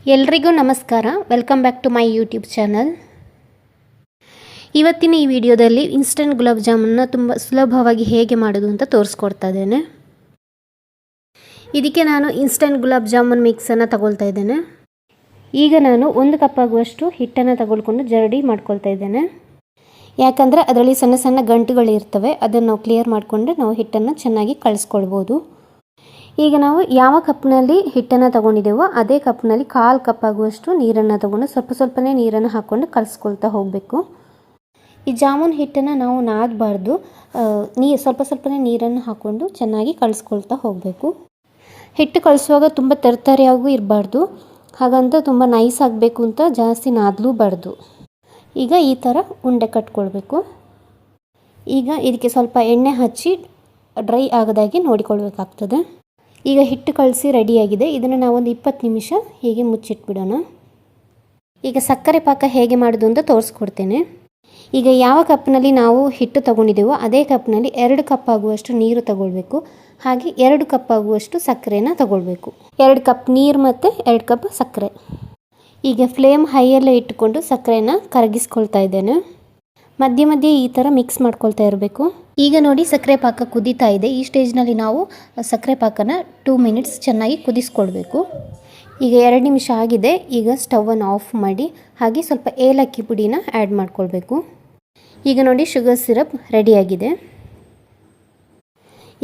ಎಲ್ರಿಗೂ ನಮಸ್ಕಾರ. Welcome back to my YouTube channel. ಇವತ್ತಿನ ಈ ವಿಡಿಯೋದಲ್ಲಿ ಇನ್ಸ್ಟಂಟ್ ಗುಲಾಬ್ ಜಾಮೂನ್ನ ತುಂಬ ಸುಲಭವಾಗಿ ಹೇಗೆ ಮಾಡೋದು ಅಂತ ತೋರಿಸ್ಕೊಡ್ತಾ ಇದ್ದೇನೆ. ಇದಕ್ಕೆ ನಾನು ಇನ್ಸ್ಟಂಟ್ ಗುಲಾಬ್ ಜಾಮೂನ್ ಮಿಕ್ಸನ್ನು ತಗೊಳ್ತಾ ಇದ್ದೇನೆ. ಈಗ ನಾನು 1 ಕಪ್ ಆಗುವಷ್ಟು ಹಿಟ್ಟನ್ನು ತಗೊಳ್ಕೊಂಡು ಜರಡಿ ಮಾಡ್ಕೊಳ್ತಾ ಇದ್ದೇನೆ. ಯಾಕಂದರೆ ಅದರಲ್ಲಿ ಸಣ್ಣ ಸಣ್ಣ ಗಂಟುಗಳು ಇರ್ತವೆ, ಅದನ್ನು ನಾವು ಕ್ಲಿಯರ್ ಮಾಡಿಕೊಂಡ್ರೆ ನಾವು ಹಿಟ್ಟನ್ನು ಚೆನ್ನಾಗಿ ಕಳಿಸ್ಕೊಳ್ಬೋದು. ಈಗ ನಾವು ಯಾವ ಕಪ್ನಲ್ಲಿ ಹಿಟ್ಟನ್ನು ತಗೊಂಡಿದ್ದೇವೋ ಅದೇ ಕಪ್ನಲ್ಲಿ 1/4 ಕಪ್ ಆಗುವಷ್ಟು ನೀರನ್ನು ತಗೊಂಡು ಸ್ವಲ್ಪನೇ ನೀರನ್ನು ಹಾಕ್ಕೊಂಡು ಕಲಿಸ್ಕೊಳ್ತಾ ಹೋಗಬೇಕು. ಈ ಜಾಮೂನ್ ಹಿಟ್ಟನ್ನು ನಾವು ನಾದಬಾರ್ದು, ಸ್ವಲ್ಪನೇ ನೀರನ್ನು ಹಾಕ್ಕೊಂಡು ಚೆನ್ನಾಗಿ ಕಲಿಸ್ಕೊಳ್ತಾ ಹೋಗಬೇಕು. ಹಿಟ್ಟು ಕಳಿಸುವಾಗ ತುಂಬ ತರತರಿಯಾಗೂ ಇರಬಾರ್ದು, ಹಾಗಂತ ತುಂಬ ನೈಸ್ ಆಗಬೇಕು ಅಂತ ಜಾಸ್ತಿ ನಾದಲೂಬಾರ್ದು. ಈಗ ಈ ಥರ ಉಂಡೆ ಕಟ್ಕೊಳ್ಬೇಕು. ಈಗ ಇದಕ್ಕೆ ಸ್ವಲ್ಪ ಎಣ್ಣೆ ಹಚ್ಚಿ ಡ್ರೈ ಆಗದಾಗಿ ನೋಡಿಕೊಳ್ಬೇಕಾಗ್ತದೆ. ಈಗ ಹಿಟ್ಟು ಕಳಿಸಿ ರೆಡಿಯಾಗಿದೆ. ಇದನ್ನು ನಾವೊಂದು 20 ನಿಮಿಷ ಹೀಗೆ ಮುಚ್ಚಿಟ್ಬಿಡೋಣ. ಈಗ ಸಕ್ಕರೆ ಪಾಕ ಹೇಗೆ ಮಾಡೋದು ಅಂತ ತೋರಿಸ್ಕೊಡ್ತೇನೆ. ಈಗ ಯಾವ ಕಪ್ನಲ್ಲಿ ನಾವು ಹಿಟ್ಟು ತಗೊಂಡಿದ್ದೇವೋ ಅದೇ ಕಪ್ನಲ್ಲಿ 2 ಕಪ್ ಆಗುವಷ್ಟು ನೀರು ತಗೊಳ್ಬೇಕು. ಹಾಗೆ 2 ಕಪ್ ಆಗುವಷ್ಟು ಸಕ್ಕರೆನ ತಗೊಳ್ಬೇಕು. 2 ಕಪ್ ನೀರು ಮತ್ತು 2 ಕಪ್ ಸಕ್ಕರೆ. ಈಗ ಫ್ಲೇಮ್ ಹೈಯಲ್ಲೇ ಇಟ್ಟುಕೊಂಡು ಸಕ್ಕರೆನ ಕರಗಿಸ್ಕೊಳ್ತಾ ಇದ್ದೇನೆ. ಮಧ್ಯೆ ಈ ಥರ ಮಿಕ್ಸ್ ಮಾಡ್ಕೊಳ್ತಾ ಇರಬೇಕು. ಈಗ ನೋಡಿ ಸಕ್ಕರೆ ಪಾಕ ಕುದೀತಾ ಇದೆ. ಈ ಸ್ಟೇಜ್ನಲ್ಲಿ ನಾವು ಸಕ್ಕರೆ ಪಾಕನ 2 ಮಿನಿಟ್ಸ್ ಚೆನ್ನಾಗಿ ಕುದಿಸ್ಕೊಳ್ಬೇಕು. ಈಗ 2 ನಿಮಿಷ ಆಗಿದೆ. ಈಗ ಸ್ಟವನ್ನು ಆಫ್ ಮಾಡಿ ಹಾಗೆ ಸ್ವಲ್ಪ ಏಲಕ್ಕಿ ಪುಡಿನ ಆ್ಯಡ್ ಮಾಡ್ಕೊಳ್ಬೇಕು. ಈಗ ನೋಡಿ ಶುಗರ್ ಸಿರಪ್ ರೆಡಿಯಾಗಿದೆ.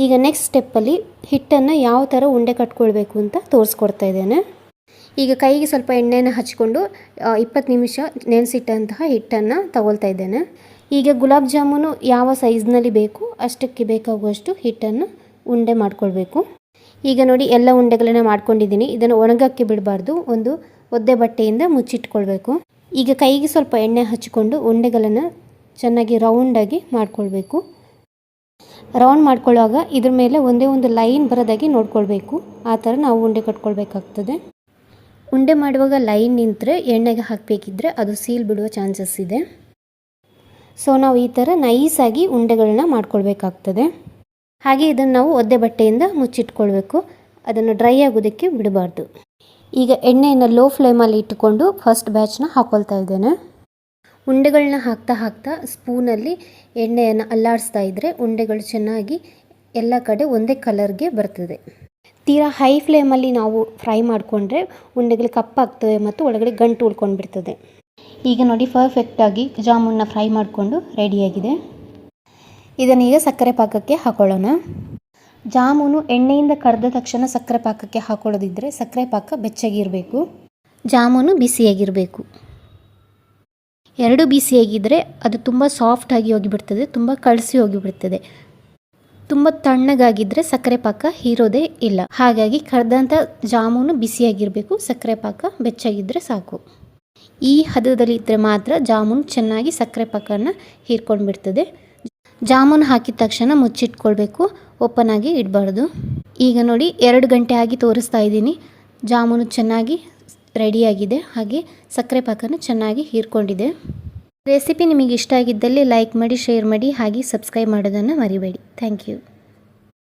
ಈಗ ನೆಕ್ಸ್ಟ್ ಸ್ಟೆಪ್ಪಲ್ಲಿ ಹಿಟ್ಟನ್ನು ಯಾವ ಥರ ಉಂಡೆ ಕಟ್ಕೊಳ್ಬೇಕು ಅಂತ ತೋರಿಸ್ಕೊಡ್ತಾ ಇದ್ದೇನೆ. ಈಗ ಕೈಗೆ ಸ್ವಲ್ಪ ಎಣ್ಣೆನ ಹಚ್ಕೊಂಡು 20 ನಿಮಿಷ ನೆನೆಸಿಟ್ಟಂತಹ ಹಿಟ್ಟನ್ನು ತಗೊಳ್ತಾ ಇದ್ದೇನೆ. ಈಗ ಗುಲಾಬ್ ಜಾಮೂನು ಯಾವ ಸೈಜ್ನಲ್ಲಿ ಬೇಕು ಅಷ್ಟಕ್ಕೆ ಬೇಕಾಗುವಷ್ಟು ಹಿಟ್ಟನ್ನು ಉಂಡೆ ಮಾಡ್ಕೊಳ್ಬೇಕು. ಈಗ ನೋಡಿ ಎಲ್ಲ ಉಂಡೆಗಳನ್ನು ಮಾಡ್ಕೊಂಡಿದ್ದೀನಿ. ಇದನ್ನು ಒಣಗಕ್ಕೆ ಬಿಡಬಾರ್ದು, ಒಂದು ಒದ್ದೆ ಬಟ್ಟೆಯಿಂದ ಮುಚ್ಚಿಟ್ಕೊಳ್ಬೇಕು. ಈಗ ಕೈಗೆ ಸ್ವಲ್ಪ ಎಣ್ಣೆ ಹಚ್ಚಿಕೊಂಡು ಉಂಡೆಗಳನ್ನು ಚೆನ್ನಾಗಿ ರೌಂಡಾಗಿ ಮಾಡ್ಕೊಳ್ಬೇಕು. ರೌಂಡ್ ಮಾಡ್ಕೊಳ್ಳುವಾಗ ಇದ್ರ ಮೇಲೆ ಒಂದೇ ಒಂದು ಲೈನ್ ಬರೋದಾಗಿ ನೋಡ್ಕೊಳ್ಬೇಕು. ಆ ಥರ ನಾವು ಉಂಡೆ ಕಟ್ಕೊಳ್ಬೇಕಾಗ್ತದೆ. ಉಂಡೆ ಮಾಡುವಾಗ ಲೈನ್ ನಿಂತರೆ ಎಣ್ಣೆಗೆ ಹಾಕಬೇಕಿದ್ರೆ ಅದು ಸೀಲ್ ಬಿಡುವ ಚಾನ್ಸಸ್ ಇದೆ. ಸೊ ನಾವು ಈ ಥರ ನೈಸಾಗಿ ಉಂಡೆಗಳನ್ನ ಮಾಡ್ಕೊಳ್ಬೇಕಾಗ್ತದೆ. ಹಾಗೆ ಇದನ್ನು ನಾವು ಒದ್ದೆ ಬಟ್ಟೆಯಿಂದ ಮುಚ್ಚಿಟ್ಕೊಳ್ಬೇಕು. ಅದನ್ನು ಡ್ರೈ ಆಗೋದಕ್ಕೆ ಬಿಡಬಾರ್ದು. ಈಗ ಎಣ್ಣೆಯನ್ನು ಲೋ ಫ್ಲೇಮಲ್ಲಿ ಇಟ್ಟುಕೊಂಡು ಫಸ್ಟ್ ಬ್ಯಾಚ್ನ ಹಾಕ್ಕೊಳ್ತಾ ಇದ್ದೇನೆ. ಉಂಡೆಗಳನ್ನ ಹಾಕ್ತಾ ಸ್ಪೂನಲ್ಲಿ ಎಣ್ಣೆಯನ್ನು ಅಲ್ಲಾಡಿಸ್ತಾ ಇದ್ದರೆ ಉಂಡೆಗಳು ಚೆನ್ನಾಗಿ ಎಲ್ಲ ಕಡೆ ಒಂದೇ ಕಲರ್ಗೆ ಬರ್ತದೆ. ತೀರಾ ಹೈ ಫ್ಲೇಮಲ್ಲಿ ನಾವು ಫ್ರೈ ಮಾಡಿಕೊಂಡ್ರೆ ಉಂಡೆಗಳು ಕಪ್ಪಾಗ್ತವೆ ಮತ್ತು ಒಳಗಡೆ ಗಂಟು ಉಳ್ಕೊಂಡು ಬಿಡ್ತದೆ. ಈಗ ನೋಡಿ ಪರ್ಫೆಕ್ಟಾಗಿ ಜಾಮೂನ್ನ ಫ್ರೈ ಮಾಡಿಕೊಂಡು ರೆಡಿಯಾಗಿದೆ. ಇದನ್ನೀಗ ಸಕ್ಕರೆ ಪಾಕಕ್ಕೆ ಹಾಕೊಳ್ಳೋಣ. ಜಾಮೂನು ಎಣ್ಣೆಯಿಂದ ಕರೆದ ತಕ್ಷಣ ಸಕ್ಕರೆ ಪಾಕಕ್ಕೆ ಹಾಕೊಳ್ಳೋದಿದ್ದರೆ ಸಕ್ಕರೆ ಪಾಕ ಬೆಚ್ಚಗಿರಬೇಕು, ಜಾಮೂನು ಬಿಸಿಯಾಗಿರಬೇಕು. 2 ಬಿಸಿಯಾಗಿದ್ದರೆ ಅದು ತುಂಬ ಸಾಫ್ಟಾಗಿ ಹೋಗಿಬಿಡ್ತದೆ, ತುಂಬ ಕಳಸಿ ಹೋಗಿಬಿಡ್ತದೆ. ತುಂಬ ತಣ್ಣಗಾಗಿದ್ದರೆ ಸಕ್ಕರೆ ಪಾಕ ಹೀರೋದೇ ಇಲ್ಲ. ಹಾಗಾಗಿ ಕರೆದಂಥ ಜಾಮೂನು ಬಿಸಿಯಾಗಿರಬೇಕು, ಸಕ್ಕರೆ ಪಾಕ ಬೆಚ್ಚಗಿದ್ದರೆ ಸಾಕು. ಈ ಹದದಲ್ಲಿ ಇದ್ದರೆ ಮಾತ್ರ ಜಾಮೂನು ಚೆನ್ನಾಗಿ ಸಕ್ಕರೆ ಪಾಕನ ಹೀರ್ಕೊಂಡು ಬಿಡ್ತದೆ. ಜಾಮೂನು ಹಾಕಿದ ತಕ್ಷಣ ಮುಚ್ಚಿಟ್ಕೊಳ್ಬೇಕು, ಓಪನ್ ಆಗಿ ಇಡಬಾರ್ದು. ಈಗ ನೋಡಿ 2 ಗಂಟೆ ಆಗಿ ತೋರಿಸ್ತಾ ಇದ್ದೀನಿ. ಜಾಮೂನು ಚೆನ್ನಾಗಿ ರೆಡಿಯಾಗಿದೆ, ಹಾಗೆ ಸಕ್ಕರೆ ಪಾಕನ ಚೆನ್ನಾಗಿ ಹೀರ್ಕೊಂಡಿದೆ. ರೆಸಿಪಿ ನಿಮಗೆ ಇಷ್ಟ ಆಗಿದ್ದಲ್ಲಿ ಲೈಕ್ ಮಾಡಿ, ಶೇರ್ ಮಾಡಿ, ಹಾಗೆ ಸಬ್ಸ್ಕ್ರೈಬ್ ಮಾಡೋದನ್ನು ಮರಿಬೇಡಿ. Thank you.